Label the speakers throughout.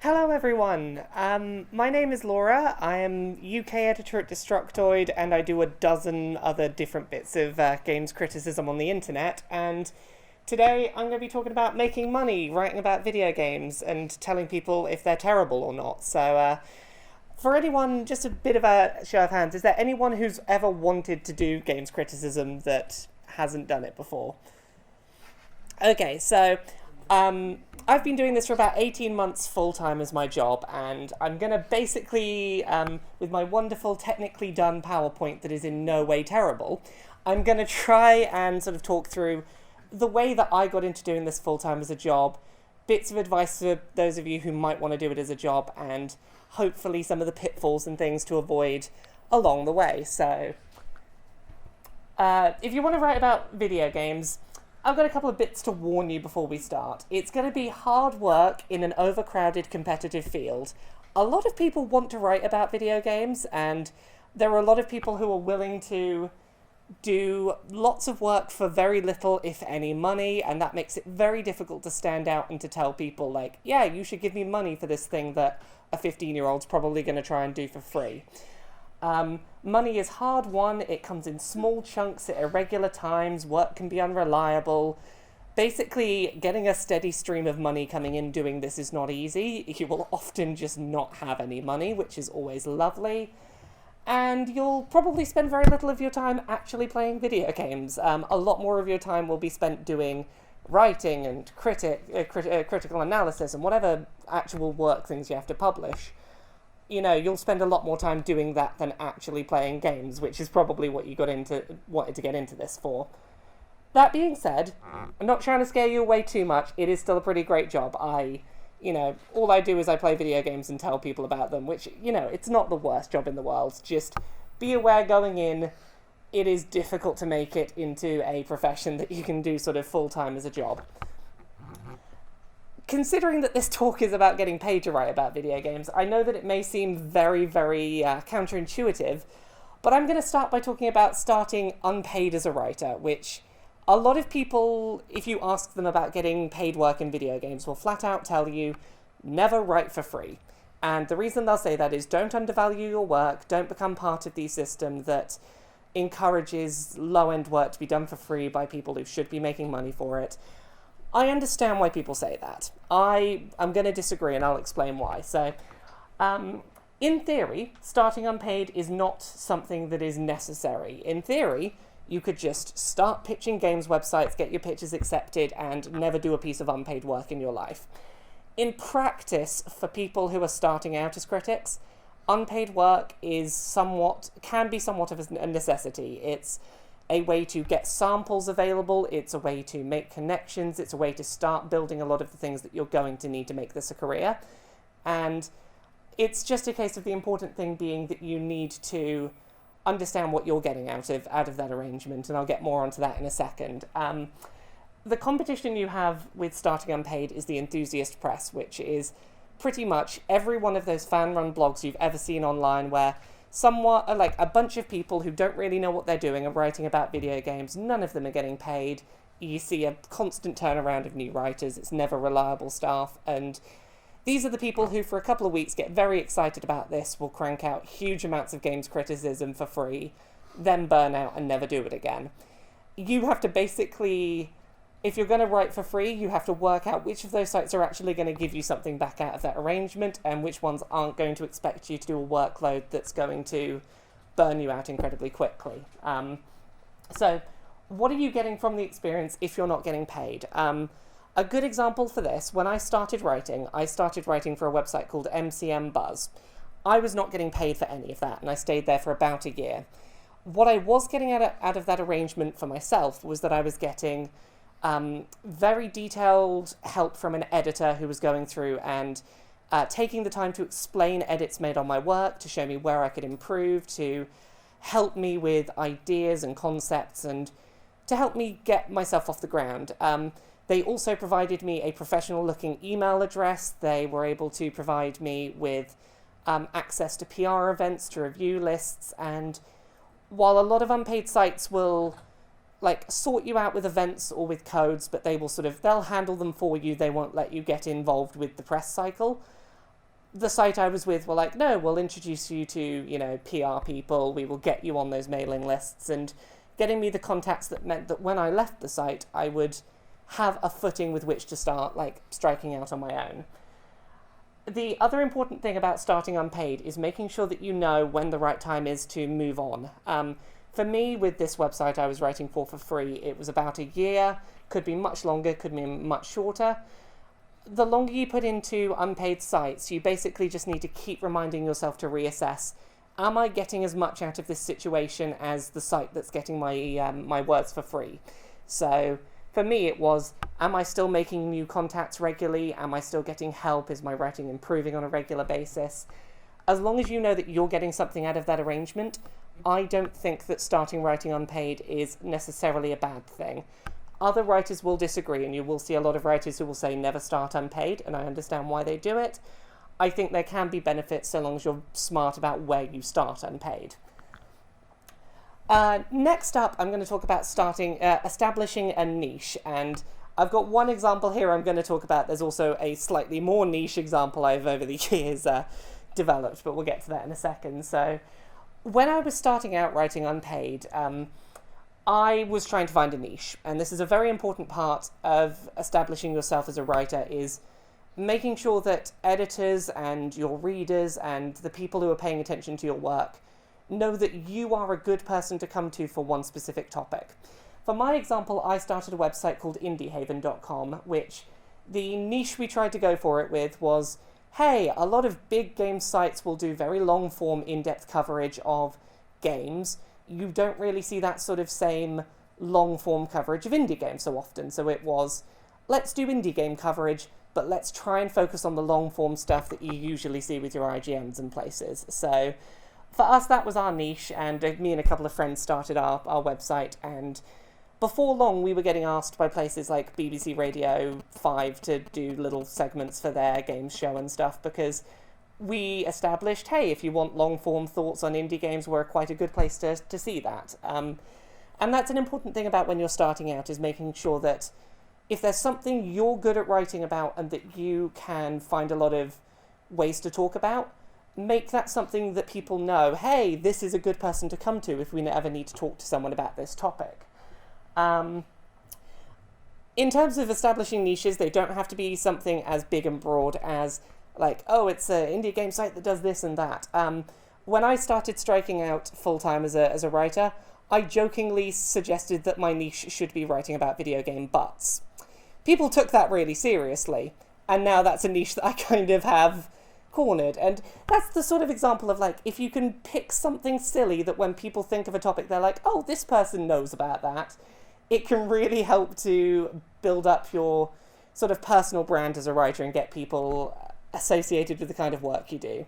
Speaker 1: Hello everyone, my name is Laura, I am UK editor at Destructoid and I do a dozen other different bits of games criticism on the internet, and today I'm going to be talking about making money writing about video games and telling people if they're terrible or not. So for anyone, just a bit of a show of hands, is there anyone who's ever wanted to do games criticism that hasn't done it before? Okay, so I've been doing this for about 18 months full-time as my job, and I'm going to basically, with my wonderful technically done PowerPoint that is in no way terrible, I'm going to try and sort of talk through the way that I got into doing this full-time as a job, bits of advice for those of you who might want to do it as a job, and hopefully some of the pitfalls and things to avoid along the way. So, if you want to write about video games, I've got a couple of bits to warn you before we start. It's going to be hard work in an overcrowded competitive field. A lot of people want to write about video games, and there are a lot of people who are willing to do lots of work for very little, if any, money, and that makes it very difficult to stand out and to tell people, like, yeah, you should give me money for this thing that a 15-year-old's probably going to try and do for free. Money is hard won, it comes in small chunks at irregular times, work can be unreliable. Basically, getting a steady stream of money coming in doing this is not easy. You will often just not have any money, which is always lovely. And you'll probably spend very little of your time actually playing video games. A lot more of your time will be spent doing writing and critical analysis and whatever actual work things you have to publish. You know, you'll spend a lot more time doing that than actually playing games, which is probably what you wanted to get into this for. That being said, I'm not trying to scare you away too much. It is still a pretty great job. All I do is I play video games and tell people about them, which, it's not the worst job in the world. Just be aware going in, it is difficult to make it into a profession that you can do sort of full-time as a job. Considering that this talk is about getting paid to write about video games, I know that it may seem very, very counterintuitive, but I'm going to start by talking about starting unpaid as a writer, which a lot of people, if you ask them about getting paid work in video games, will flat out tell you, never write for free. And the reason they'll say that is don't undervalue your work, don't become part of the system that encourages low-end work to be done for free by people who should be making money for it. I understand why people say that. I'm going to disagree, and I'll explain why. So, in theory, starting unpaid is not something that is necessary. In theory, you could just start pitching games websites, get your pitches accepted, and never do a piece of unpaid work in your life. In practice, for people who are starting out as critics, unpaid work can be somewhat of a necessity. It's a way to get samples available, it's a way to make connections, it's a way to start building a lot of the things that you're going to need to make this a career. And it's just a case of the important thing being that you need to understand what you're getting out of that arrangement, and I'll get more onto that in a second. The competition you have with starting unpaid is the enthusiast press, which is pretty much every one of those fan-run blogs you've ever seen online where a bunch of people who don't really know what they're doing are writing about video games. None of them are getting paid. You see a constant turnaround of new writers. It's never reliable staff. And these are the people who, for a couple of weeks, get very excited about this, will crank out huge amounts of games criticism for free, then burn out and never do it again. You have to basically, if you're going to write for free, you have to work out which of those sites are actually going to give you something back out of that arrangement and which ones aren't going to expect you to do a workload that's going to burn you out incredibly quickly. So what are you getting from the experience if you're not getting paid? A good example for this, when I started writing for a website called MCM Buzz. I was not getting paid for any of that, and I stayed there for about a year. What I was getting out of that arrangement for myself was that I was getting very detailed help from an editor who was going through and taking the time to explain edits made on my work, to show me where I could improve, to help me with ideas and concepts, and to help me get myself off the ground. They also provided me a professional-looking email address. They were able to provide me with access to PR events, to review lists, and while a lot of unpaid sites will sort you out with events or with codes, but they'll handle them for you. They won't let you get involved with the press cycle. the site I was with were like, no, we'll introduce you to, you know, PR people, we will get you on those mailing lists, and getting me the contacts that meant that when I left the site, I would have a footing with which to start, like, striking out on my own. The other important thing about starting Unpaid is making sure that you know when the right time is to move on. For me, with this website I was writing for free, it was about a year, could be much longer, could be much shorter. The longer you put into unpaid sites, you basically just need to keep reminding yourself to reassess, am I getting as much out of this situation as the site that's getting my my words for free? So for me it was, am I still making new contacts regularly? Am I still getting help? Is my writing improving on a regular basis? As long as you know that you're getting something out of that arrangement, I don't think that starting writing unpaid is necessarily a bad thing. Other writers will disagree, and you will see a lot of writers who will say never start unpaid, and I understand why they do it. I think there can be benefits so long as you're smart about where you start unpaid. Next up, I'm going to talk about establishing a niche, and I've got one example here I'm going to talk about. There's also a slightly more niche example I've over the years developed, but we'll get to that in a second. So when I was starting out writing Unpaid, I was trying to find a niche, and this is a very important part of establishing yourself as a writer, is making sure that editors and your readers and the people who are paying attention to your work know that you are a good person to come to for one specific topic. For my example, I started a website called indiehaven.com, which the niche we tried to go for it with was, hey, a lot of big game sites will do very long form in-depth coverage of games. You don't really see that sort of same long form coverage of indie games so often. So it was, let's do indie game coverage, but let's try and focus on the long form stuff that you usually see with your IGNs and places. So for us, that was our niche, and me and a couple of friends started our website, and before long we were getting asked by places like BBC Radio 5 to do little segments for their games show and stuff, because we established, hey, if you want long-form thoughts on indie games, we're quite a good place to see that. And that's an important thing about when you're starting out, is making sure that if there's something you're good at writing about and that you can find a lot of ways to talk about, make that something that people know, hey, this is a good person to come to if we ever need to talk to someone about this topic. In terms of establishing niches, they don't have to be something as big and broad as, like, oh, it's an indie game site that does this and that. When I started striking out full-time as a writer, I jokingly suggested that my niche should be writing about video game butts. People took that really seriously, and now that's a niche that I kind of have cornered. And that's the sort of example of, like, if you can pick something silly that when people think of a topic, they're like, oh, this person knows about that, it can really help to build up your sort of personal brand as a writer and get people associated with the kind of work you do.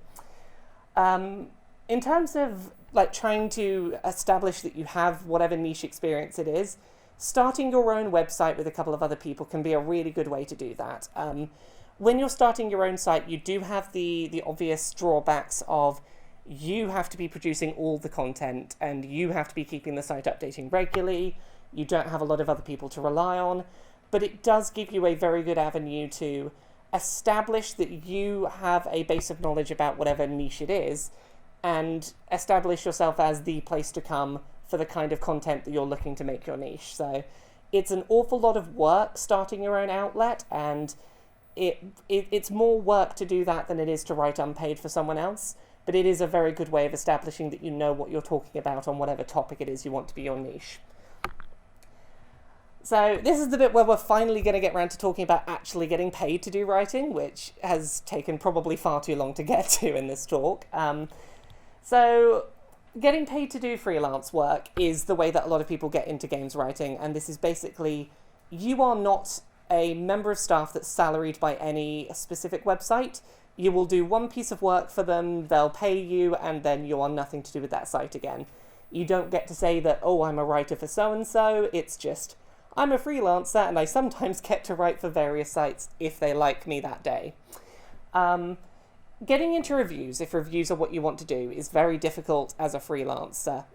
Speaker 1: In terms of, like, trying to establish that you have whatever niche experience it is, starting your own website with a couple of other people can be a really good way to do that. When you're starting your own site, you do have the obvious drawbacks of you have to be producing all the content and you have to be keeping the site updating regularly. You don't have a lot of other people to rely on, but it does give you a very good avenue to establish that you have a base of knowledge about whatever niche it is, and establish yourself as the place to come for the kind of content that you're looking to make your niche. So it's an awful lot of work starting your own outlet, and it's more work to do that than it is to write unpaid for someone else, but it is a very good way of establishing that you know what you're talking about on whatever topic it is you want to be your niche. So this is the bit where we're finally going to get around to talking about actually getting paid to do writing, which has taken probably far too long to get to in this talk. So getting paid to do freelance work is the way that a lot of people get into games writing, and this is basically, you are not a member of staff that's salaried by any specific website. You will do one piece of work for them, they'll pay you, and then you are nothing to do with that site again. You don't get to say that, oh, I'm a writer for so-and-so, it's just, I'm a freelancer and I sometimes get to write for various sites if they like me that day. Getting into reviews, if reviews are what you want to do, is very difficult as a freelancer.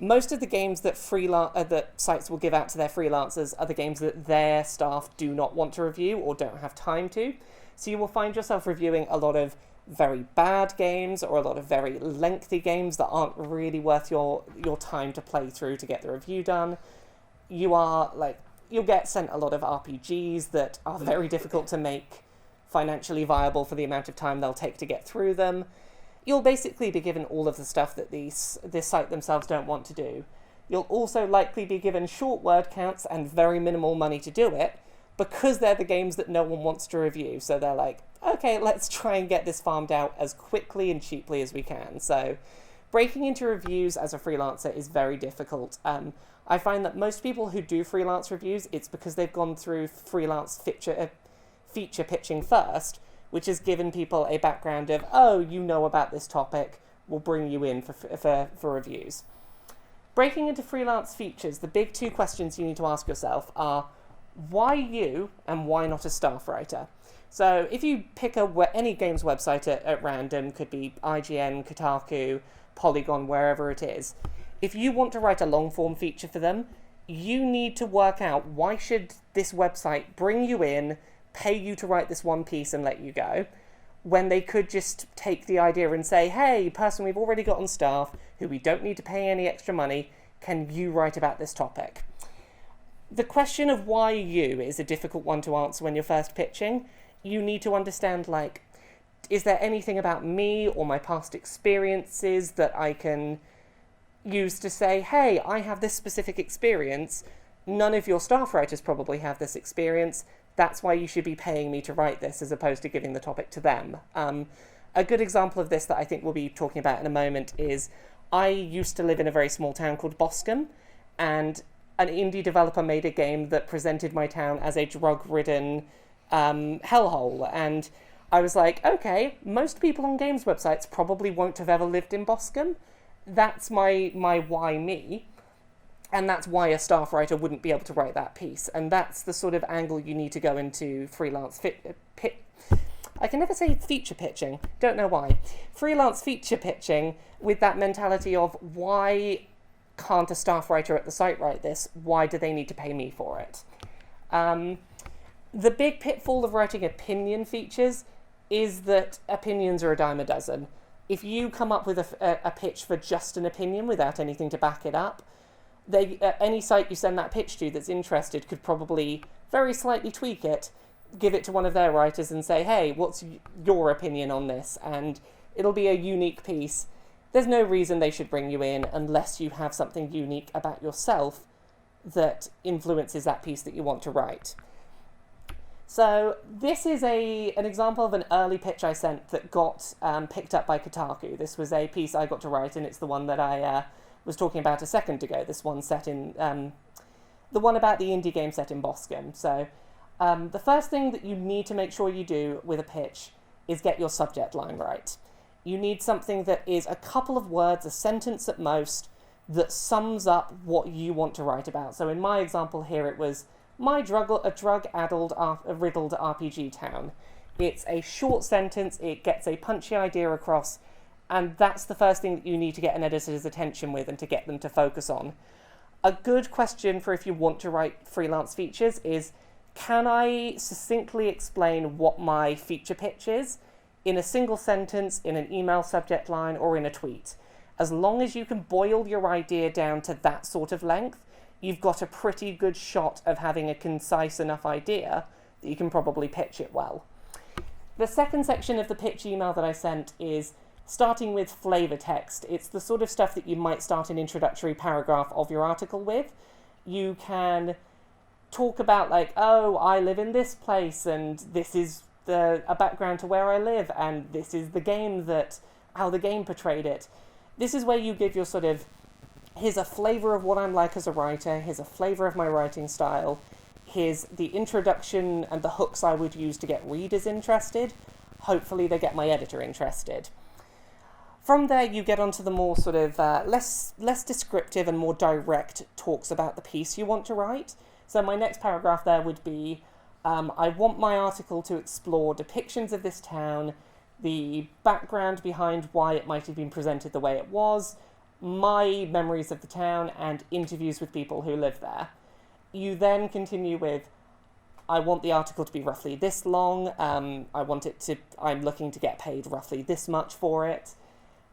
Speaker 1: Most of the games that that sites will give out to their freelancers are the games that their staff do not want to review or don't have time to. So you will find yourself reviewing a lot of very bad games or a lot of very lengthy games that aren't really worth your time to play through to get the review done. You'll get sent a lot of RPGs that are very difficult to make financially viable for the amount of time they'll take to get through them. You'll basically be given all of the stuff that this site themselves don't want to do. You'll also likely be given short word counts and very minimal money to do it, because they're the games that no one wants to review. So they're like, okay, let's try and get this farmed out as quickly and cheaply as we can. So breaking into reviews as a freelancer is very difficult. I find that most people who do freelance reviews, it's because they've gone through freelance feature pitching first, which has given people a background of, oh, you know about this topic, we'll bring you in for reviews. Breaking into freelance features, the big two questions you need to ask yourself are, why you and why not a staff writer? So if you pick any games website at random, could be IGN, Kotaku, Polygon, wherever it is, if you want to write a long form feature for them, you need to work out, why should this website bring you in, pay you to write this one piece and let you go, when they could just take the idea and say, hey, person we've already got on staff, who we don't need to pay any extra money, can you write about this topic? The question of why you is a difficult one to answer when you're first pitching. You need to understand, like, is there anything about me or my past experiences that I can use to say, hey, I have this specific experience. None of your staff writers probably have this experience. That's why you should be paying me to write this, as opposed to giving the topic to them. A good example of this that I think we'll be talking about in a moment is, I used to live in a very small town called Boscombe, and an indie developer made a game that presented my town as a drug-ridden hellhole. And I was like, okay, most people on games websites probably won't have ever lived in Boscombe. That's my why me. And that's why a staff writer wouldn't be able to write that piece. And that's the sort of angle you need to go into freelance I can never say feature pitching, don't know why. Freelance feature pitching with that mentality of, why can't a staff writer at the site write this? Why do they need to pay me for it? The big pitfall of writing opinion features is that opinions are a dime a dozen. If you come up with a pitch for just an opinion without anything to back it up, any site you send that pitch to that's interested could probably very slightly tweak it, give it to one of their writers and say, hey, what's your opinion on this? And it'll be a unique piece. There's no reason they should bring you in unless you have something unique about yourself that influences that piece that you want to write. So this is an example of an early pitch I sent that got picked up by Kotaku. This was a piece I got to write, and it's the one that I was talking about a second ago. This one set in, the one about the indie game set in Boscombe. So the first thing that you need to make sure you do with a pitch is get your subject line right. You need something that is a couple of words, a sentence at most, that sums up what you want to write about. So in my example here, it was a drug-addled, riddled RPG town. It's a short sentence, it gets a punchy idea across, and that's the first thing that you need to get an editor's attention with and to get them to focus on. A good question for if you want to write freelance features is, can I succinctly explain what my feature pitch is in a single sentence, in an email subject line, or in a tweet? As long as you can boil your idea down to that sort of length, you've got a pretty good shot of having a concise enough idea that you can probably pitch it well. The second section of the pitch email that I sent is starting with flavor text. It's the sort of stuff that you might start an introductory paragraph of your article with. You can talk about, like, oh, I live in this place, and this is a background to where I live, and this is the game how the game portrayed it. This is where you give your sort of, here's a flavor of what I'm like as a writer, here's a flavor of my writing style, here's the introduction and the hooks I would use to get readers interested. Hopefully they get my editor interested. From there, you get onto the more sort of less descriptive and more direct talks about the piece you want to write. So my next paragraph there would be, I want my article to explore depictions of this town, the background behind why it might have been presented the way it was, my memories of the town, and interviews with people who live there. You then continue with, I want the article to be roughly this long. I'm looking to get paid roughly this much for it.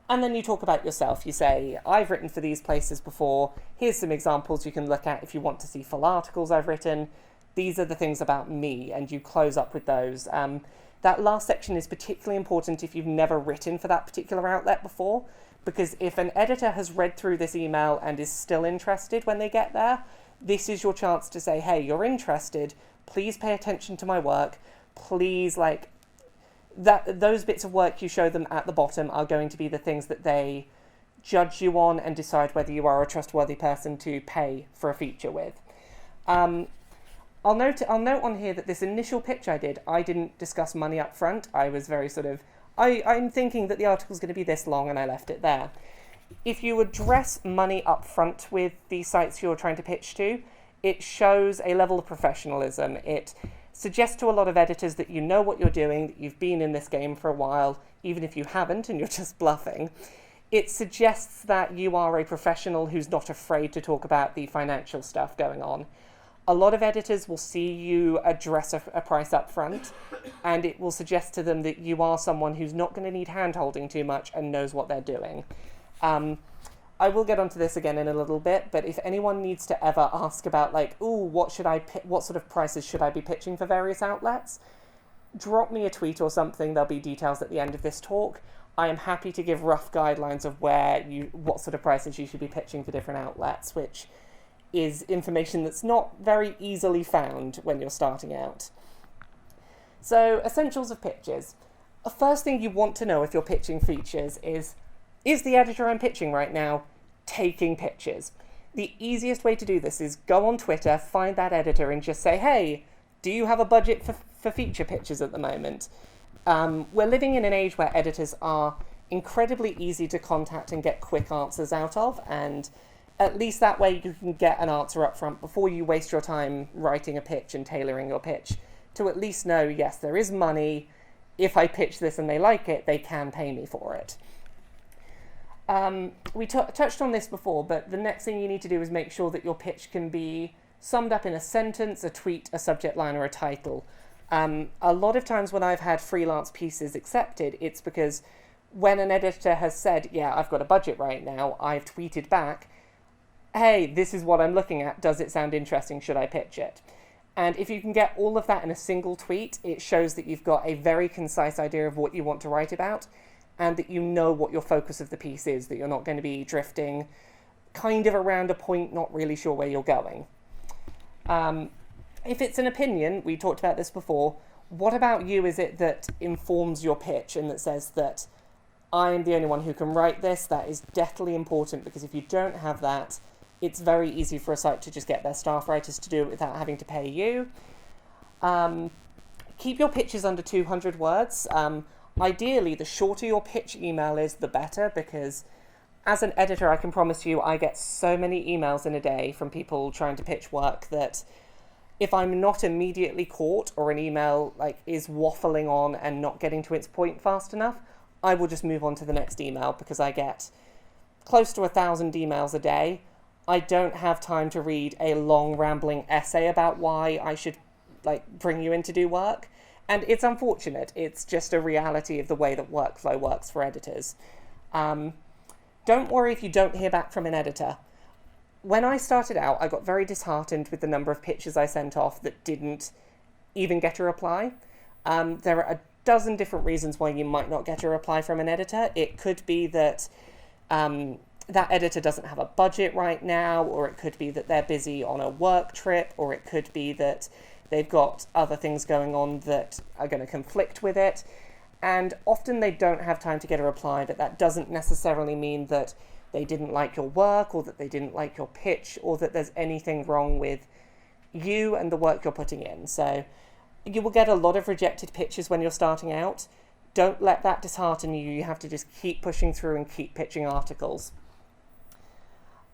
Speaker 1: And then you talk about yourself. You say, I've written for these places before. Here's some examples you can look at if you want to see full articles I've written. These are the things about me, and you close up with those. That last section is particularly important if you've never written for that particular outlet before, because if an editor has read through this email and is still interested when they get there, this is your chance to say, hey, you're interested, please pay attention to my work, please, those bits of work you show them at the bottom are going to be the things that they judge you on and decide whether you are a trustworthy person to pay for a feature with. I'll note on here that this initial pitch I didn't discuss money up front. I was very I'm thinking that the article's going to be this long, and I left it there. If you address money up front with the sites you're trying to pitch to, it shows a level of professionalism. It suggests to a lot of editors that you know what you're doing, that you've been in this game for a while, even if you haven't and you're just bluffing. It suggests that you are a professional who's not afraid to talk about the financial stuff going on. A lot of editors will see you address a price up front, and it will suggest to them that you are someone who's not going to need hand-holding too much and knows what they're doing. I will get onto this again in a little bit, but if anyone needs to ever ask about what sort of prices should I be pitching for various outlets, drop me a tweet or something. There'll be details at the end of this talk. I am happy to give rough guidelines of what sort of prices you should be pitching for different outlets, which is information that's not very easily found when you're starting out. So, essentials of pitches. The first thing you want to know if you're pitching features is the editor I'm pitching right now taking pictures? The easiest way to do this is go on Twitter, find that editor, and just say, hey, do you have a budget for feature pitches at the moment? We're living in an age where editors are incredibly easy to contact and get quick answers out of, and at least that way you can get an answer up front before you waste your time writing a pitch and tailoring your pitch, to at least know, yes, there is money. If I pitch this and they like it, they can pay me for it. We touched on this before, but the next thing you need to do is make sure that your pitch can be summed up in a sentence, a tweet, a subject line, or a title. A lot of times when I've had freelance pieces accepted, it's because when an editor has said, yeah, I've got a budget right now, I've tweeted back, hey, this is what I'm looking at. Does it sound interesting? Should I pitch it? And if you can get all of that in a single tweet, it shows that you've got a very concise idea of what you want to write about, and that you know what your focus of the piece is, that you're not going to be drifting kind of around a point, not really sure where you're going. If it's an opinion, we talked about this before, what about you is it that informs your pitch and that says that I am the only one who can write this? That is definitely important, because if you don't have that, it's very easy for a site to just get their staff writers to do it without having to pay you. Keep your pitches under 200 words. Ideally, the shorter your pitch email is, the better, because as an editor, I can promise you I get so many emails in a day from people trying to pitch work that if I'm not immediately caught, or an email is waffling on and not getting to its point fast enough, I will just move on to the next email, because I get close to 1,000 emails a day. I don't have time to read a long rambling essay about why I should bring you in to do work. And it's unfortunate. It's just a reality of the way that workflow works for editors. Don't worry if you don't hear back from an editor. When I started out, I got very disheartened with the number of pitches I sent off that didn't even get a reply. There are a dozen different reasons why you might not get a reply from an editor. It could be that that editor doesn't have a budget right now, or it could be that they're busy on a work trip, or it could be that they've got other things going on that are going to conflict with it. And often they don't have time to get a reply, but that doesn't necessarily mean that they didn't like your work, or that they didn't like your pitch, or that there's anything wrong with you and the work you're putting in. So you will get a lot of rejected pitches when you're starting out. Don't let that dishearten you. You have to just keep pushing through and keep pitching articles.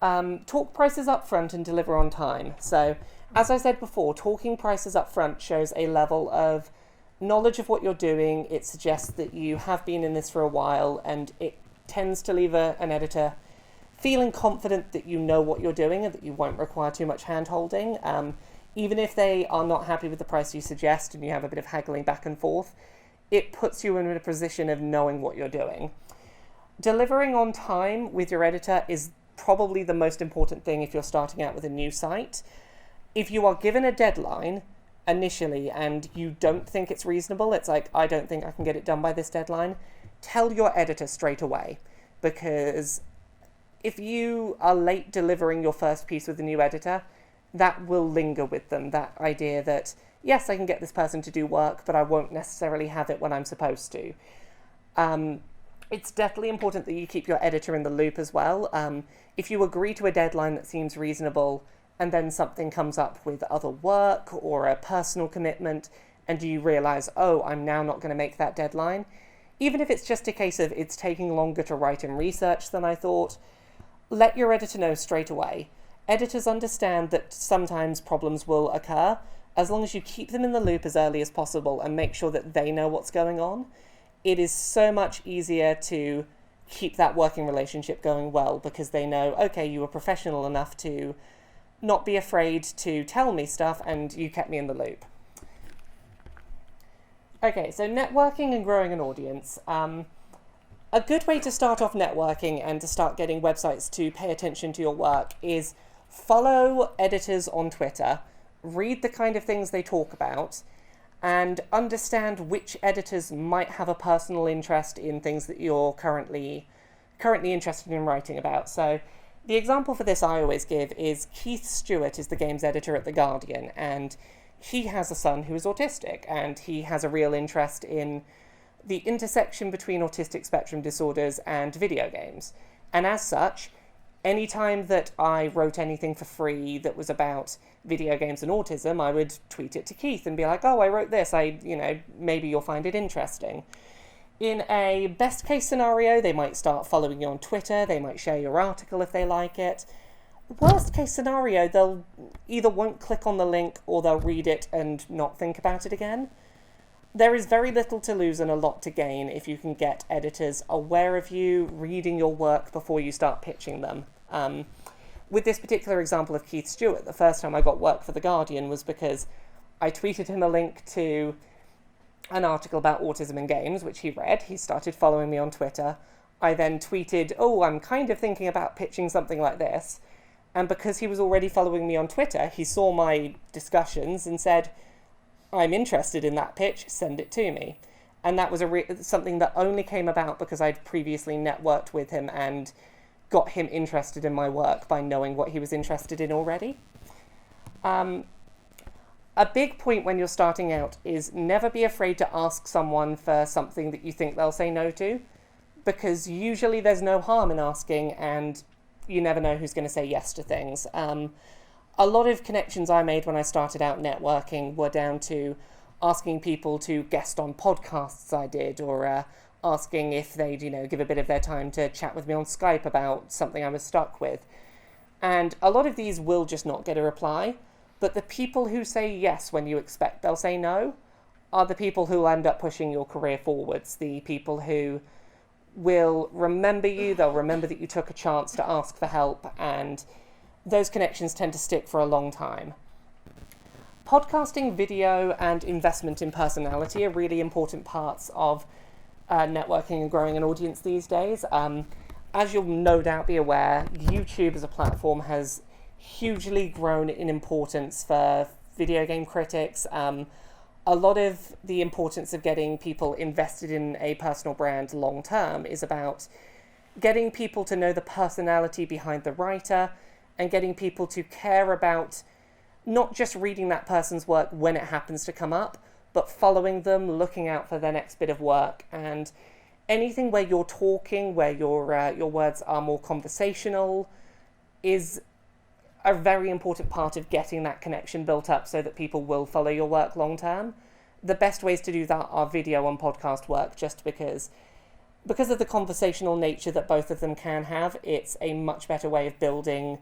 Speaker 1: Talk prices up front and deliver on time. So, as I said before, talking prices up front shows a level of knowledge of what you're doing. It suggests that you have been in this for a while, and it tends to leave an editor feeling confident that you know what you're doing and that you won't require too much hand-holding. Even if they are not happy with the price you suggest and you have a bit of haggling back and forth, it puts you in a position of knowing what you're doing. Delivering on time with your editor is probably the most important thing if you're starting out with a new site. If you are given a deadline initially and you don't think it's reasonable, it's like, I don't think I can get it done by this deadline, tell your editor straight away. Because if you are late delivering your first piece with a new editor, that will linger with them, that idea that, yes, I can get this person to do work, but I won't necessarily have it when I'm supposed to. It's definitely important that you keep your editor in the loop as well. If you agree to a deadline that seems reasonable, and then something comes up with other work or a personal commitment, and you realise, oh, I'm now not going to make that deadline, even if it's just a case of it's taking longer to write and research than I thought, let your editor know straight away. Editors understand that sometimes problems will occur. As long as you keep them in the loop as early as possible and make sure that they know what's going on, it is so much easier to keep that working relationship going well, because they know, okay, you were professional enough to not be afraid to tell me stuff and you kept me in the loop. Okay, so networking and growing an audience. A good way to start off networking and to start getting websites to pay attention to your work is follow editors on Twitter, read the kind of things they talk about, and understand which editors might have a personal interest in things that you're currently interested in writing about. So the example for this I always give is Keith Stewart is the games editor at The Guardian, and he has a son who is autistic, and he has a real interest in the intersection between autistic spectrum disorders and video games. And as such, anytime that I wrote anything for free that was about video games and autism, I would tweet it to Keith and be like, oh, I wrote this, maybe you'll find it interesting. In a best case scenario, they might start following you on Twitter, they might share your article if they like it. Worst case scenario, they'll either won't click on the link or they'll read it and not think about it again. There is very little to lose and a lot to gain if you can get editors aware of you, reading your work before you start pitching them. With this particular example of Keith Stewart, the first time I got work for The Guardian was because I tweeted him a link to an article about autism in games, which he read. He started following me on Twitter. I then tweeted, oh, I'm kind of thinking about pitching something like this. And because he was already following me on Twitter, he saw my discussions and said, I'm interested in that pitch, send it to me. And that was something that only came about because I'd previously networked with him and got him interested in my work by knowing what he was interested in already. A big point when you're starting out is never be afraid to ask someone for something that you think they'll say no to, because usually there's no harm in asking and you never know who's going to say yes to things. A lot of connections I made when I started out networking were down to asking people to guest on podcasts I did, or asking if they'd, give a bit of their time to chat with me on Skype about something I was stuck with. And a lot of these will just not get a reply, but the people who say yes when you expect they'll say no are the people who will end up pushing your career forwards, the people who will remember you, they'll remember that you took a chance to ask for help, and those connections tend to stick for a long time. Podcasting, video, and investment in personality are really important parts of networking and growing an audience these days. As you'll no doubt be aware, YouTube as a platform has hugely grown in importance for video game critics. A lot of the importance of getting people invested in a personal brand long term is about getting people to know the personality behind the writer and getting people to care about not just reading that person's work when it happens to come up, but following them, looking out for their next bit of work. And anything where you're talking, where your words are more conversational, is a very important part of getting that connection built up so that people will follow your work long term. The best ways to do that are video and podcast work, just because of the conversational nature that both of them can have. It's a much better way of building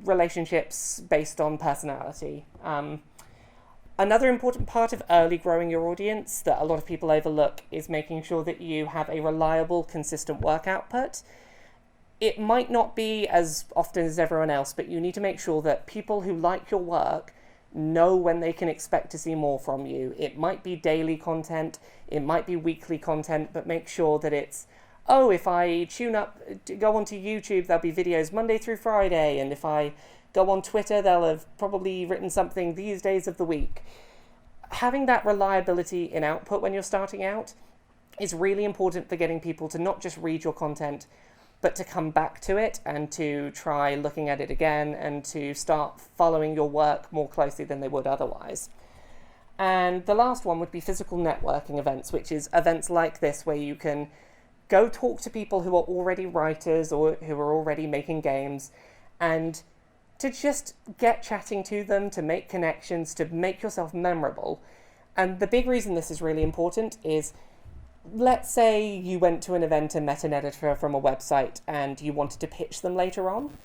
Speaker 1: relationships based on personality. Another important part of early growing your audience that a lot of people overlook is making sure that you have a reliable, consistent work output. It might not be as often as everyone else, but you need to make sure that people who like your work know when they can expect to see more from you. It might be daily content, it might be weekly content, but make sure that it's, oh, if I go onto YouTube, there'll be videos Monday through Friday, and if I go on Twitter, they'll have probably written something these days of the week. Having that reliability in output when you're starting out is really important for getting people to not just read your content, but to come back to it and to try looking at it again and to start following your work more closely than they would otherwise. And the last one would be physical networking events, which is events like this where you can go talk to people who are already writers or who are already making games, and to just get chatting to them, to make connections, to make yourself memorable. And the big reason this is really important is, let's say you went to an event and met an editor from a website and you wanted to pitch them later on.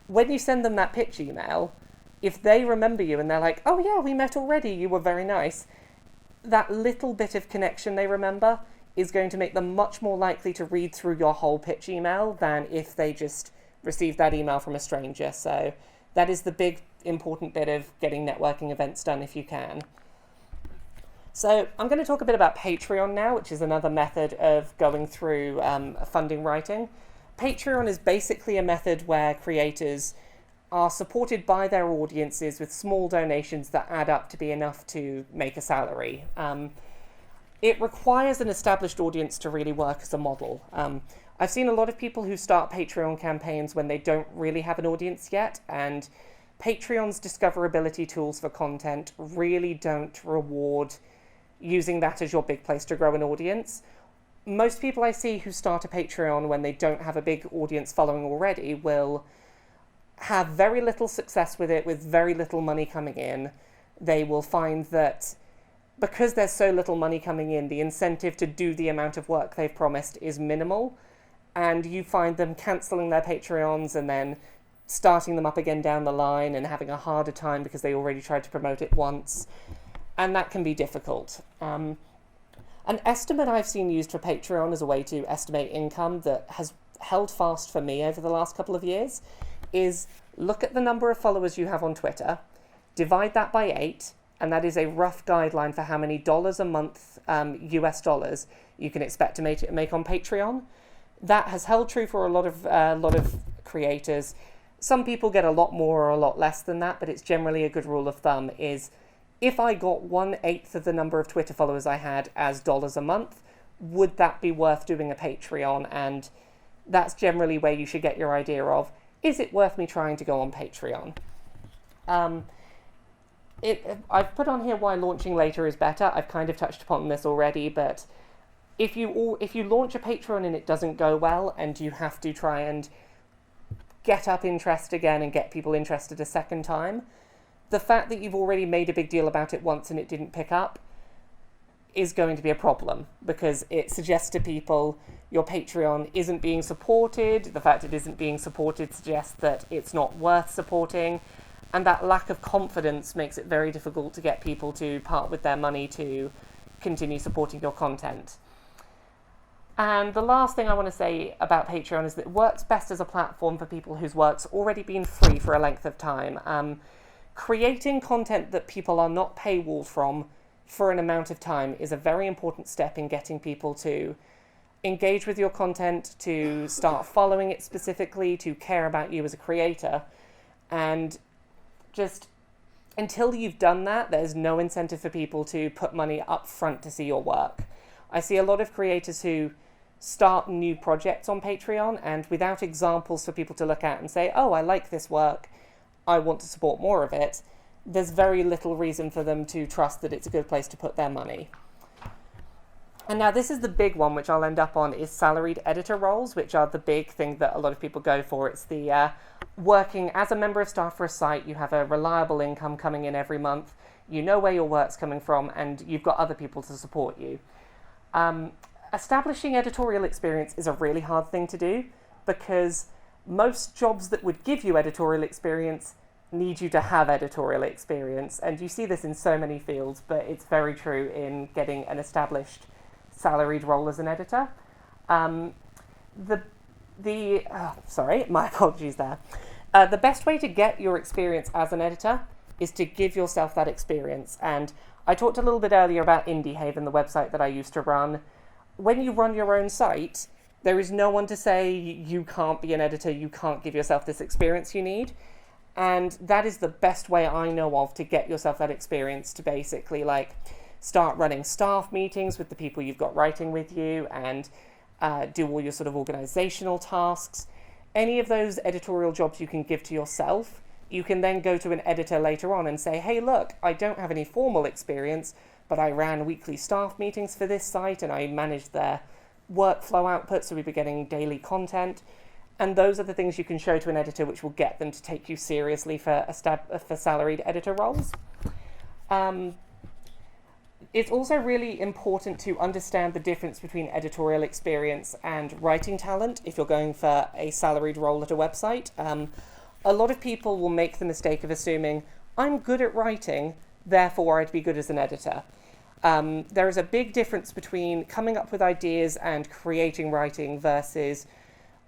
Speaker 1: When you send them that pitch email, if they remember you and they're like, oh yeah, we met already, you were very nice, that little bit of connection they remember is going to make them much more likely to read through your whole pitch email than if they just received that email from a stranger. So that is the big important bit of getting networking events done if you can. So I'm going to talk a bit about Patreon now, which is another method of going through funding writing. Patreon is basically a method where creators are supported by their audiences with small donations that add up to be enough to make a salary. It requires an established audience to really work as a model. I've seen a lot of people who start Patreon campaigns when they don't really have an audience yet, and Patreon's discoverability tools for content really don't reward using that as your big place to grow an audience. Most people I see who start a Patreon when they don't have a big audience following already will have very little success with it, with very little money coming in. They will find that because there's so little money coming in, the incentive to do the amount of work they've promised is minimal, and you find them cancelling their Patreons and then starting them up again down the line and having a harder time because they already tried to promote it once. And that can be difficult. An estimate I've seen used for Patreon as a way to estimate income that has held fast for me over the last couple of years is look at the number of followers you have on Twitter, divide that by 8, and that is a rough guideline for how many dollars a month, US dollars, you can expect to make on Patreon. That has held true for a lot of creators. Some people get a lot more or a lot less than that, but it's generally a good rule of thumb is, if I got 1/8 of the number of Twitter followers I had as dollars a month, would that be worth doing a Patreon? And that's generally where you should get your idea of, is it worth me trying to go on Patreon? I've put on here why launching later is better. I've kind of touched upon this already, but if you launch a Patreon and it doesn't go well and you have to try and get up interest again and get people interested a second time, the fact that you've already made a big deal about it once and it didn't pick up is going to be a problem, because it suggests to people your Patreon isn't being supported. The fact it isn't being supported suggests that it's not worth supporting, and that lack of confidence makes it very difficult to get people to part with their money to continue supporting your content. And the last thing I want to say about Patreon is that it works best as a platform for people whose work's already been free for a length of time. Creating content that people are not paywalled from for an amount of time is a very important step in getting people to engage with your content, to start following it specifically, to care about you as a creator. And just until you've done that, there's no incentive for people to put money up front to see your work. I see a lot of creators who start new projects on Patreon, and without examples for people to look at and say, oh, I like this work, I want to support more of it, there's very little reason for them to trust that it's a good place to put their money. And now this is the big one, which I'll end up on, is salaried editor roles, which are the big thing that a lot of people go for. It's the working as a member of staff for a site, you have a reliable income coming in every month, you know where your work's coming from, and you've got other people to support you. Establishing editorial experience is a really hard thing to do, because most jobs that would give you editorial experience need you to have editorial experience, and you see this in so many fields, but it's very true in getting an established salaried role as an editor. The Sorry, my apologies there. The best way to get your experience as an editor is to give yourself that experience. And I talked a little bit earlier about Indie Haven, the website that I used to run. When you run your own site, there is no one to say you can't be an editor, you can't give yourself this experience you need. And that is the best way I know of to get yourself that experience, to basically like start running staff meetings with the people you've got writing with you and do all your sort of organizational tasks. Any of those editorial jobs you can give to yourself, you can then go to an editor later on and say, hey, look, I don't have any formal experience, but I ran weekly staff meetings for this site and I managed their workflow output, so we were getting daily content. And those are the things you can show to an editor which will get them to take you seriously for salaried editor roles. It's also really important to understand the difference between editorial experience and writing talent if you're going for a salaried role at a website. A lot of people will make the mistake of assuming, I'm good at writing, therefore I'd be good as an editor. There is a big difference between coming up with ideas and creating writing versus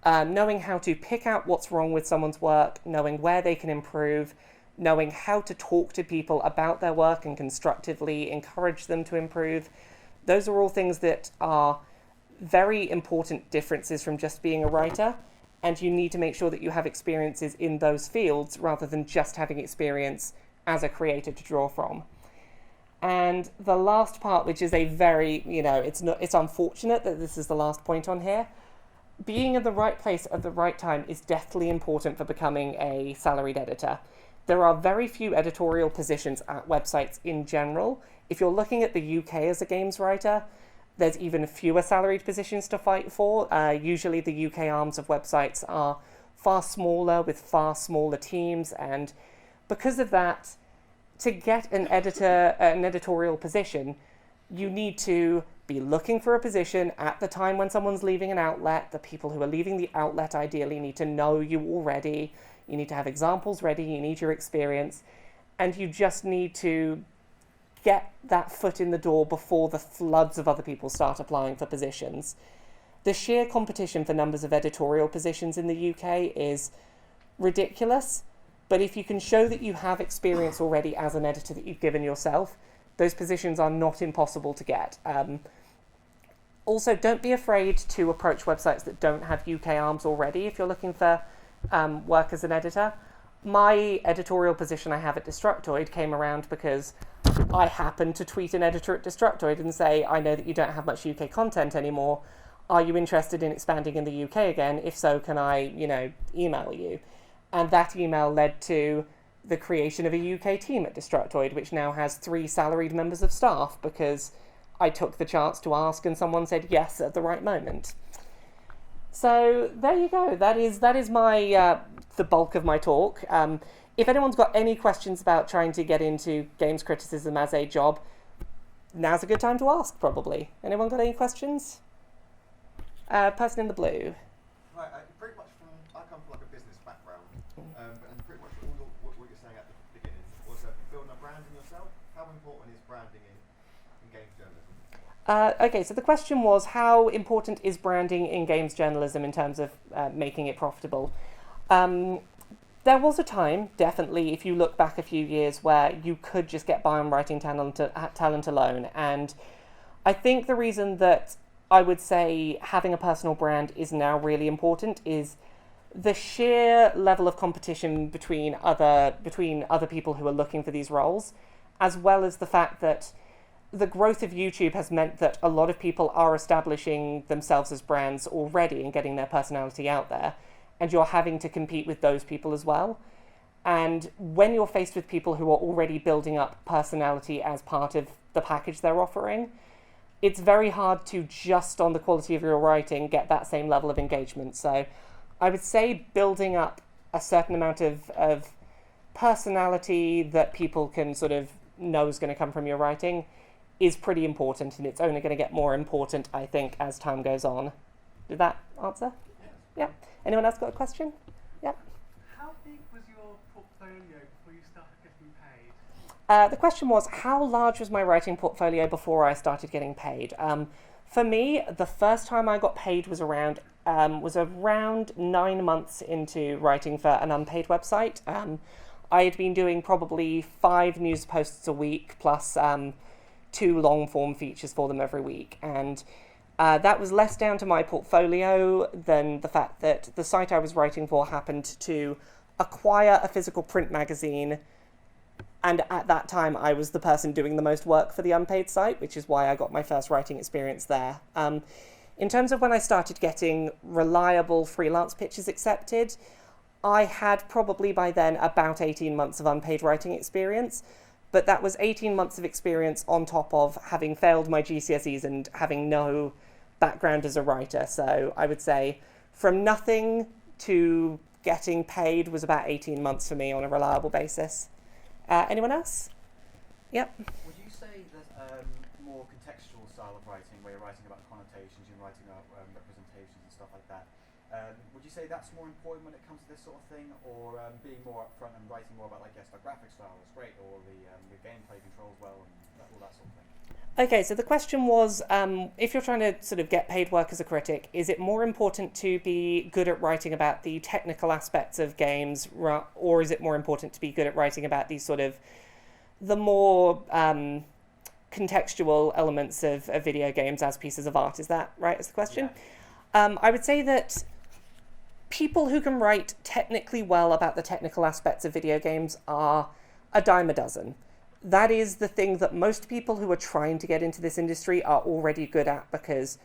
Speaker 1: knowing how to pick out what's wrong with someone's work, knowing where they can improve, knowing how to talk to people about their work and constructively encourage them to improve. Those are all things that are very important differences from just being a writer, and you need to make sure that you have experiences in those fields rather than just having experience as a creator to draw from. And the last part, which is a very, it's unfortunate that this is the last point on here, being in the right place at the right time is deathly important for becoming a salaried editor. There are very few editorial positions at websites in general. If you're looking at the UK as a games writer, there's even fewer salaried positions to fight for. Usually the UK arms of websites are far smaller with far smaller teams, and because of that, to get an editorial position, you need to be looking for a position at the time when someone's leaving an outlet. The people who are leaving the outlet ideally need to know you already. You need to have examples ready, you need your experience, and you just need to get that foot in the door before the floods of other people start applying for positions. The sheer competition for numbers of editorial positions in the UK is ridiculous, but if you can show that you have experience already as an editor that you've given yourself, those positions are not impossible to get. Also, don't be afraid to approach websites that don't have UK arms already if you're looking for work as an editor. My editorial position I have at Destructoid came around because I happened to tweet an editor at Destructoid and say, I know that you don't have much UK content anymore. Are you interested in expanding in the UK again? If so, can I, email you? And that email led to the creation of a UK team at Destructoid, which now has 3 salaried members of staff because I took the chance to ask and someone said yes at the right moment. So there you go. That is my the bulk of my talk. If anyone's got any questions about trying to get into games criticism as a job, now's a good time to ask, probably. Anyone got any questions? Person in the blue.
Speaker 2: Right, pretty much I come from like a business background, and pretty much all what you're saying at the beginning was building a brand in yourself. How important is branding in games journalism?
Speaker 1: Okay, so the question was, how important is branding in games journalism in terms of making it profitable? There was a time, definitely, if you look back a few years, where you could just get by on writing talent alone. And I think the reason that I would say having a personal brand is now really important is the sheer level of competition between other people who are looking for these roles, as well as the fact that the growth of YouTube has meant that a lot of people are establishing themselves as brands already and getting their personality out there. And you're having to compete with those people as well. And when you're faced with people who are already building up personality as part of the package they're offering, it's very hard to just on the quality of your writing get that same level of engagement. So I would say building up a certain amount of personality that people can sort of know is going to come from your writing is pretty important, and it's only going to get more important, I think, as time goes on. Did that answer? Yeah. Anyone else got a question? Yeah.
Speaker 3: How big was your portfolio before you started getting paid?
Speaker 1: The question was, how large was my writing portfolio before I started getting paid? For me, the first time I got paid was around 9 months into writing for an unpaid website. I had been doing probably 5 news posts a week plus 2 long form features for them every week, and that was less down to my portfolio than the fact that the site I was writing for happened to acquire a physical print magazine, and at that time I was the person doing the most work for the unpaid site, which is why I got my first writing experience there. In terms of when I started getting reliable freelance pitches accepted, I had probably by then about 18 months of unpaid writing experience, but that was 18 months of experience on top of having failed my GCSEs and having no background as a writer. So I would say from nothing to getting paid was about 18 months for me on a reliable basis. Anyone else? Yep.
Speaker 4: Would you say there's more contextual style of writing, where you're writing about connotations, you're writing about representations and stuff like that? Would you say that's more important when it comes to this sort of thing, or being more upfront and writing more about, like, yes, the graphic style is great, or the gameplay controls well, and all that sort of thing?
Speaker 1: Okay, so the question was, if you're trying to sort of get paid work as a critic, is it more important to be good at writing about the technical aspects of games, or is it more important to be good at writing about these sort of the more contextual elements of video games as pieces of art? Is that right as the question? Yeah. I would say that people who can write technically well about the technical aspects of video games are a dime a dozen. That is the thing that most people who are trying to get into this industry are already good at, because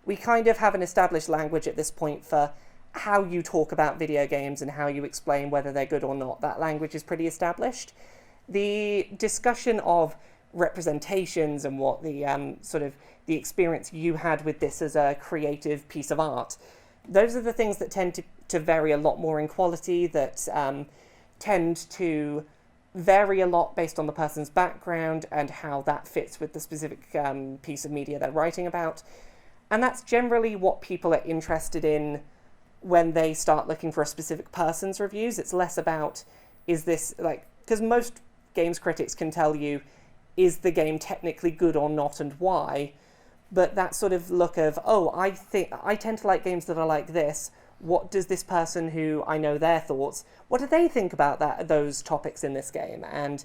Speaker 1: we kind of have an established language at this point for how you talk about video games and how you explain whether they're good or not. That language is pretty established. The discussion of representations and what the sort of the experience you had with this as a creative piece of art, those are the things that tend to vary a lot more in quality, that tend to vary a lot based on the person's background and how that fits with the specific piece of media they're writing about. And that's generally what people are interested in when they start looking for a specific person's reviews. It's less about, is this, like, because most games critics can tell you, is the game technically good or not and why? But that sort of look of, oh, I tend to like games that are like this. What does this person who I know their thoughts, what do they think about those topics in this game? And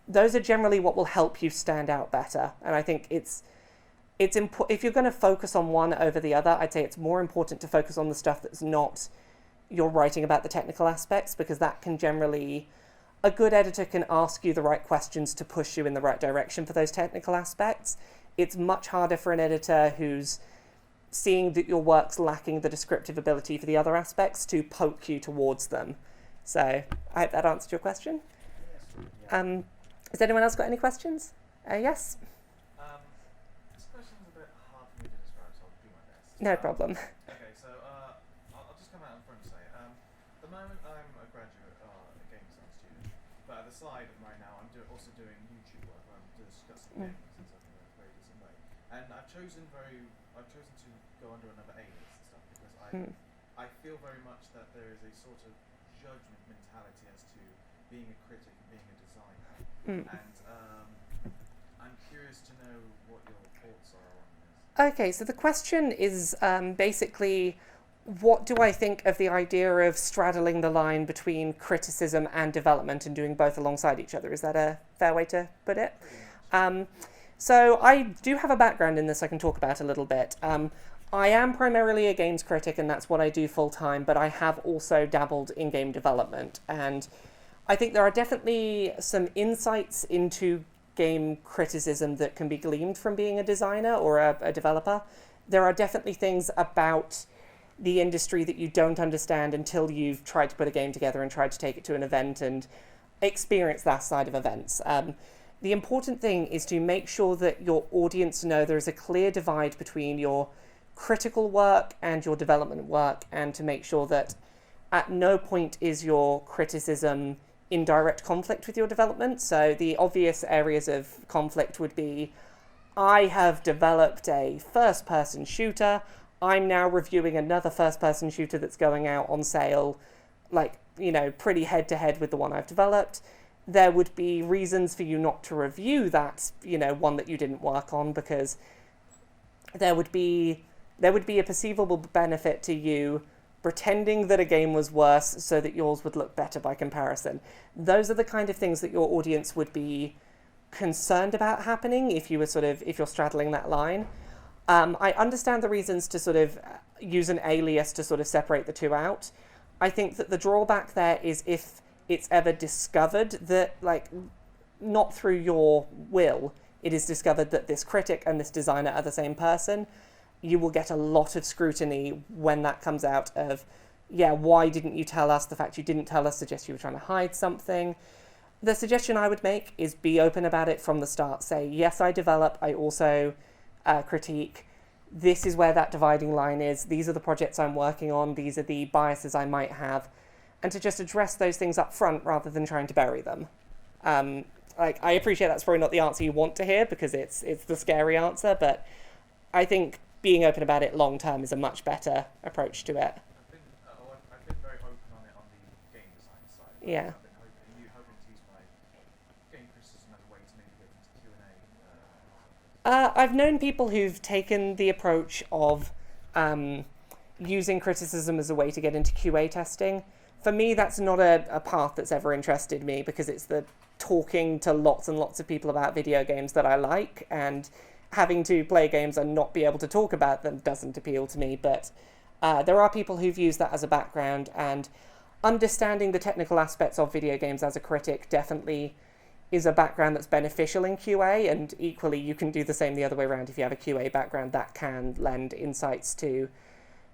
Speaker 1: those are generally what will help you stand out better. And I think it's if you're going to focus on one over the other, I'd say it's more important to focus on the stuff that's not you're writing about the technical aspects, because that can generally, a good editor can ask you the right questions to push you in the right direction for those technical aspects. It's much harder for an editor who's seeing that your work's lacking the descriptive ability for the other aspects to poke you towards them. So I hope that answered your question.
Speaker 4: Yes.
Speaker 1: Has anyone else got any questions? Yes?
Speaker 5: This question's a bit hard for me to describe, so I'll do my best.
Speaker 1: No problem.
Speaker 5: Okay, so I'll just come out in front and say, at the moment I'm a graduate game design student, but at the side right now I'm also doing YouTube work where I'm discussing games and stuff in a very decent way. And I've chosen to go under another alias and stuff because I feel very much that there is a sort of judgment mentality as to being a critic and being a designer. And I'm curious to know what your thoughts are on this.
Speaker 1: Okay, so the question is basically, what do I think of the idea of straddling the line between criticism and development and doing both alongside each other? Is that a fair way to put it? So I do have a background in this I can talk about a little bit. I am primarily a games critic, and that's what I do full time, but I have also dabbled in game development. And I think there are definitely some insights into game criticism that can be gleaned from being a designer or a developer. There are definitely things about the industry that you don't understand until you've tried to put a game together and tried to take it to an event and experience that side of events. The important thing is to make sure that your audience know there is a clear divide between your critical work and your development work, and to make sure that at no point is your criticism in direct conflict with your development. So the obvious areas of conflict would be, I have developed a first-person shooter, I'm now reviewing another first-person shooter that's going out on sale, like, you know, pretty head-to-head with the one I've developed. There would be reasons for you not to review that, you know, one that you didn't work on, because there would be a perceivable benefit to you pretending that a game was worse so that yours would look better by comparison. Those are the kind of things that your audience would be concerned about happening if you're straddling that line. I understand the reasons to sort of use an alias to sort of separate the two out. I think that the drawback there is if it's ever discovered that, like, not through your will, it is discovered that this critic and this designer are the same person, you will get a lot of scrutiny when that comes out of, yeah, why didn't you tell us? The fact you didn't tell us suggests you were trying to hide something. The suggestion I would make is be open about it from the start. Say, yes, I develop, I also critique. This is where that dividing line is. These are the projects I'm working on. These are the biases I might have. And to just address those things up front rather than trying to bury them. I appreciate that's probably not the answer you want to hear because it's the scary answer, but I think being open about it long term is a much better approach to it.
Speaker 5: I've been very open on it on the game design side.
Speaker 1: Yeah.
Speaker 5: Are you hoping to use my game criticism as a way to maybe get into Q&A?
Speaker 1: I've known people who've taken the approach of using criticism as a way to get into QA testing. For me, that's not a path that's ever interested me because it's the talking to lots and lots of people about video games that I like, and having to play games and not be able to talk about them doesn't appeal to me. But there are people who've used that as a background, and understanding the technical aspects of video games as a critic definitely is a background that's beneficial in QA, and equally you can do the same the other way around. If you have a QA background, that can lend insights to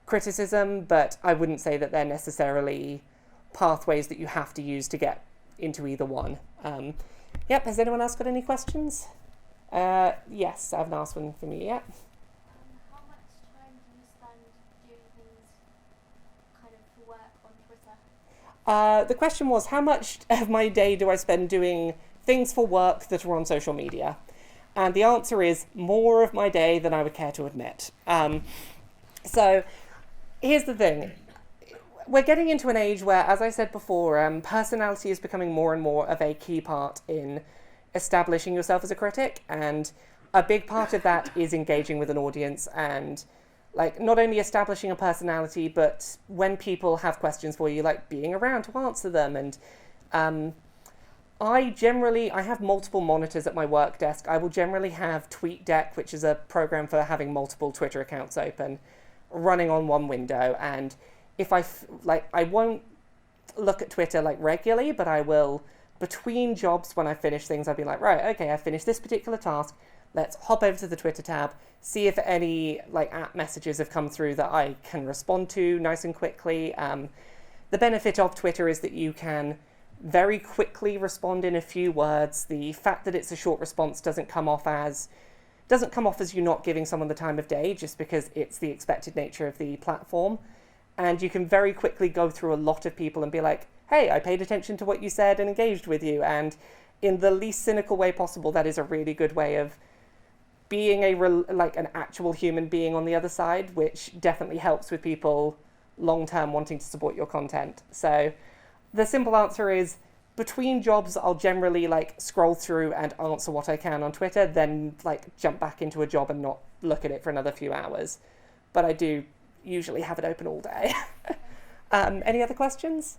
Speaker 1: criticism, but I wouldn't say that they're necessarily pathways that you have to use to get into either one. Yep, has anyone else got any questions? Yes, I haven't asked one from you yet.
Speaker 6: How much time do you spend doing things kind of for work on Twitter?
Speaker 1: The question was, how much of my day do I spend doing things for work that are on social media? And the answer is more of my day than I would care to admit. So here's the thing. We're getting into an age where, as I said before, personality is becoming more and more of a key part in establishing yourself as a critic, and a big part of that is engaging with an audience and, like, not only establishing a personality, but when people have questions for you, like, being around to answer them. And I have multiple monitors at my work desk. I will generally have TweetDeck, which is a program for having multiple Twitter accounts open, running on one window. And if I won't look at Twitter like regularly, but I will, between jobs when I finish things, I'll be like, right, okay, I finished this particular task. Let's hop over to the Twitter tab, see if any like app messages have come through that I can respond to nice and quickly. The benefit of Twitter is that you can very quickly respond in a few words. The fact that it's a short response doesn't come off as you not giving someone the time of day, just because it's the expected nature of the platform. And you can very quickly go through a lot of people and be like, hey, I paid attention to what you said and engaged with you. And in the least cynical way possible, that is a really good way of being an actual human being on the other side, which definitely helps with people long-term wanting to support your content. So the simple answer is, between jobs, I'll generally scroll through and answer what I can on Twitter, then jump back into a job and not look at it for another few hours. But I do usually have it open all day. Any other questions?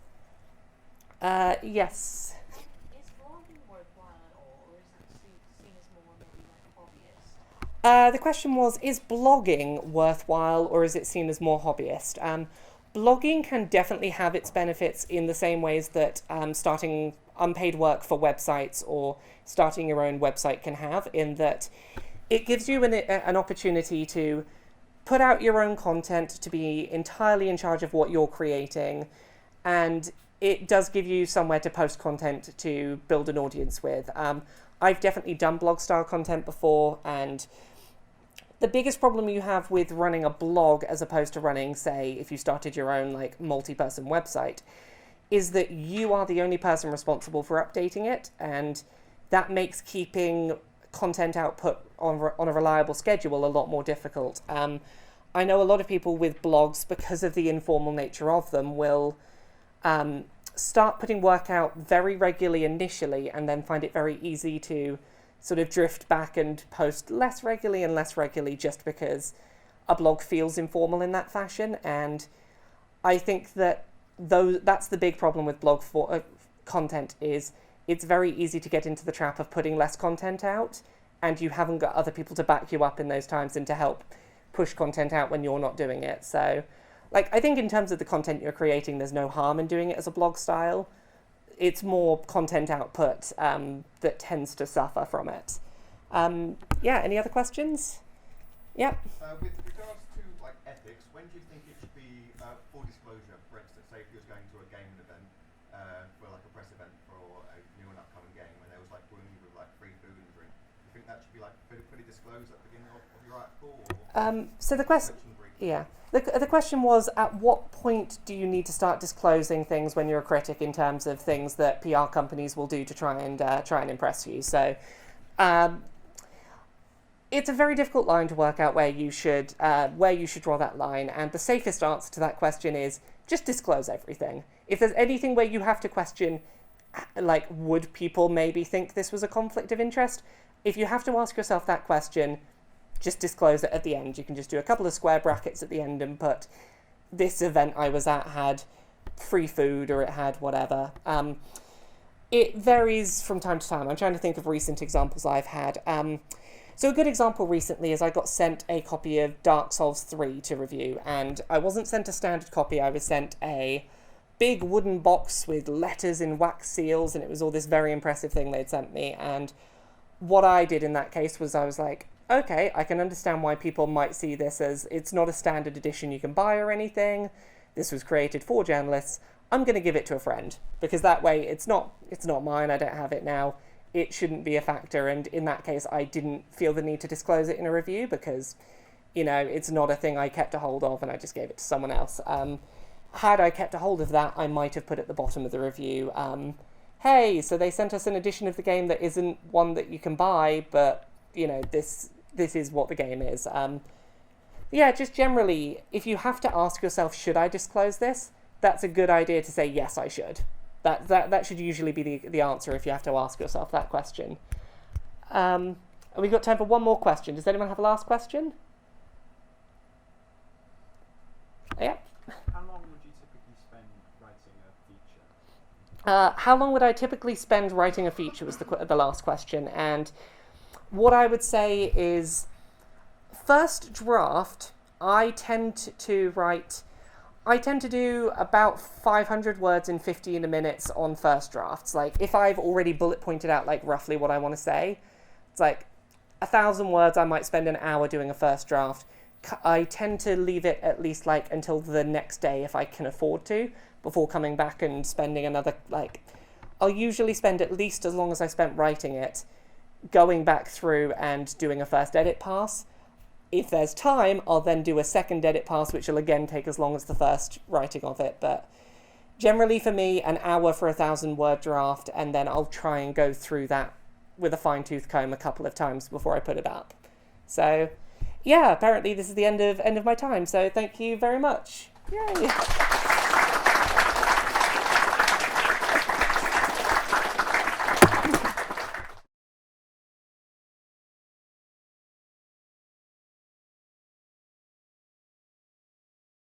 Speaker 1: Yes.
Speaker 6: Is blogging worthwhile at all, or is it seen as more maybe hobbyist?
Speaker 1: The question was, is blogging worthwhile, or is it seen as more hobbyist? Blogging can definitely have its benefits in the same ways that starting unpaid work for websites or starting your own website can have, in that it gives you an opportunity to put out your own content, to be entirely in charge of what you're creating, and it does give you somewhere to post content to build an audience with. I've definitely done blog style content before, and the biggest problem you have with running a blog as opposed to running, say, if you started your own multi-person website, is that you are the only person responsible for updating it, and that makes keeping content output on a reliable schedule a lot more difficult. I know a lot of people with blogs, because of the informal nature of them, will start putting work out very regularly initially and then find it very easy to sort of drift back and post less regularly just because a blog feels informal in that fashion. And I think that that's the big problem with blog content is it's very easy to get into the trap of putting less content out, and you haven't got other people to back you up in those times and to help push content out when you're not doing it. So, like, I think in terms of the content you're creating, there's no harm in doing it as a blog style. It's more content output that tends to suffer from it. Yeah, any other questions? Yep.
Speaker 2: With regards to like ethics, when do you think it should be full disclosure? For instance, say if you was going to a gaming event for like a press event for a new and upcoming game, and there was like rooms with like free food and drink. Do you think that should be like fully disclosed at the beginning of your article?
Speaker 1: So the question, yeah, the question was, at what point do you need to start disclosing things when you're a critic in terms of things that PR companies will do to try and impress you? So. It's a very difficult line to work out where you should draw that line, and the safest answer to that question is just disclose everything. If there's anything where you have to question, like, would people maybe think this was a conflict of interest? If you have to ask yourself that question, just disclose it at the end. You can just do a couple of square brackets at the end and put, this event I was at had free food, or it had whatever. It varies from time to time. I'm trying to think of recent examples I've had. So a good example recently is I got sent a copy of Dark Souls 3 to review, and I wasn't sent a standard copy, I was sent a big wooden box with letters in wax seals, and it was all this very impressive thing they'd sent me. And what I did in that case was I was like, okay, I can understand why people might see this as it's not a standard edition you can buy or anything. This was created for journalists. I'm going to give it to a friend, because that way it's not mine, I don't have it now. It shouldn't be a factor, and in that case I didn't feel the need to disclose it in a review because, you know, it's not a thing I kept a hold of and I just gave it to someone else. Had I kept a hold of that, I might have put at the bottom of the review, hey, so they sent us an edition of the game that isn't one that you can buy, but, you know, this is what the game is. Yeah, just generally, if you have to ask yourself, should I disclose this? That's a good idea to say, yes, I should. That should usually be the answer if you have to ask yourself that question. And we've got time for one more question. Does anyone have a last question? Yeah.
Speaker 4: How long would you typically spend writing a feature?
Speaker 1: How long would I typically spend writing a feature was the last question. And what I would say is, first draft, I tend to do about 500 words in 15 minutes on first drafts. Like, if I've already bullet pointed out, like, roughly what I want to say, it's like 1,000 words, I might spend an hour doing a first draft. I tend to leave it at least, like, until the next day if I can afford to, before coming back and spending another, like, I'll usually spend at least as long as I spent writing it, going back through and doing a first edit pass. If there's time, I'll then do a second edit pass, which will again take as long as the first writing of it. But generally for me, an hour for a 1,000-word draft, and then I'll try and go through that with a fine-tooth comb a couple of times before I put it up. So, yeah, apparently this is the end of my time. So thank you very much. Yay!